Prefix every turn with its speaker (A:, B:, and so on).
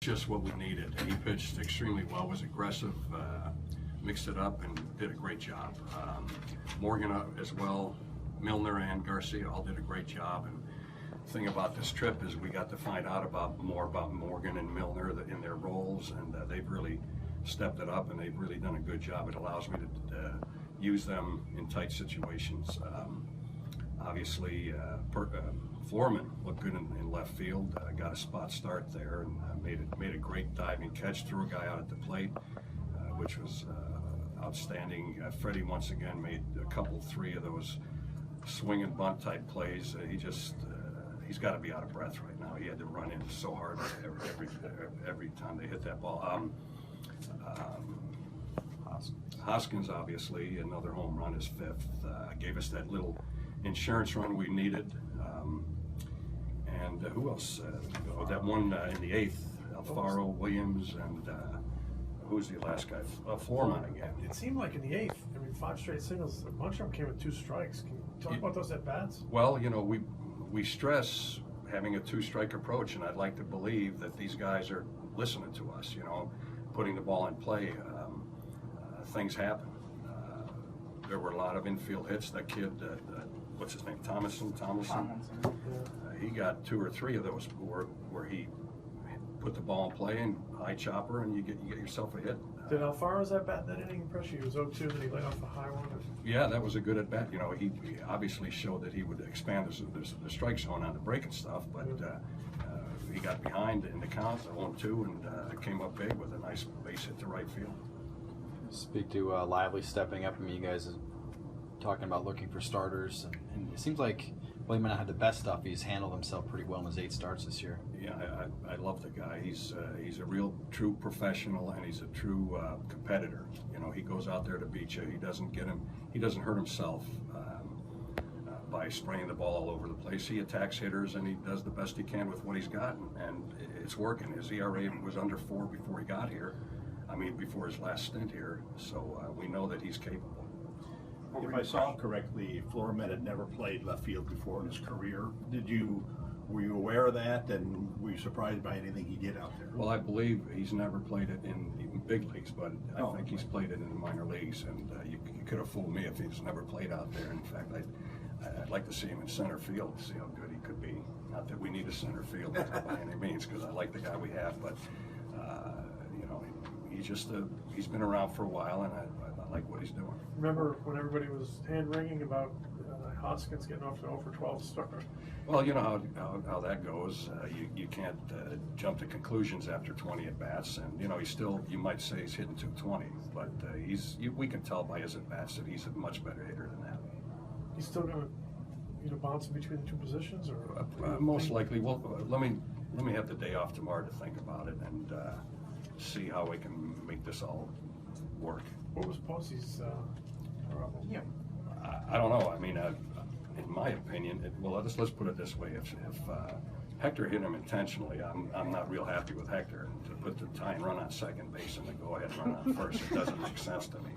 A: just what we needed. He pitched extremely well, was aggressive, mixed it up, and did a great job. Morgan as well, Milner and Garcia all did a great job. And the thing about this trip is we got to find out more about Morgan and Milner in their roles, and they've really stepped it up, and they've really done a good job. It allows me to use them in tight situations. Obviously, Foreman looked good in left field, got a spot start there, and made a great diving catch, threw a guy out at the plate, which was outstanding. Freddie once again made three of those swing and bunt type plays. He's got to be out of breath right now. He had to run in so hard every time they hit that ball. Hoskins, obviously, another home run, his fifth, gave us that little insurance run we needed. And who else? That one in the eighth, Alfaro, Williams, and who's the last guy? Foreman again.
B: It seemed like in the eighth, 5 straight singles. A bunch of them came with 2 strikes. Can you talk about those at bats?
A: Well, we stress having a 2-strike approach, and I'd like to believe that these guys are listening to us. Putting the ball in play. Things happen. There were a lot of infield hits. That kid, what's his name, Tomlinson. He got 2 or 3 of those where he put the ball in play and high chopper, and you get yourself a hit.
B: Did Alfaro's at bat that inning impress you? He was 0-2, then he laid off a high one.
A: Yeah, that was a good at bat. He obviously showed that he would expand the strike zone on the break and stuff, but he got behind in the count, 1-2, and came up big with a nice base hit to right field.
C: Speak to Lively stepping up. I mean, you guys are talking about looking for starters, and it seems like, well, he might not have the best stuff. He's handled himself pretty well in his 8 starts this year.
A: Yeah, I love the guy. He's a real true professional, and he's a true competitor. He goes out there to beat you. He doesn't hurt himself by spraying the ball all over the place. He attacks hitters, and he does the best he can with what he's got, and it's working. His ERA was under 4 before he got here. Before his last stint here, so we know that he's capable.
D: If I saw correctly, Floorman had never played left field before in his career. Were you aware of that, and were you surprised by anything he did out there?
A: Well, I believe he's never played it in the big leagues, but I think he's played it in the minor leagues, and you could have fooled me if he's never played out there. In fact, I'd like to see him in center field to see how good he could be. Not that we need a center fielder by any means, because I like the guy we have, but he's been around for a while, and I like what he's doing.
B: Remember when everybody was hand-wringing about Hoskins getting off to 0-for-12 start?
A: Well, you know how that goes. You can't jump to conclusions after 20 at-bats, and you might say he's hitting 220, but we can tell by his at-bats that he's a much better hitter than that.
B: He's still going to bounce in between the 2 positions, or
A: most likely. Well, let me have the day off tomorrow to think about it and see how we can make this all work.
B: What was Posey's problem?
A: Yeah, I don't know. In my opinion, let's put it this way: if Hector hit him intentionally, I'm not real happy with Hector. To put the tying run on second base and to go ahead and run on first, it doesn't make sense to me.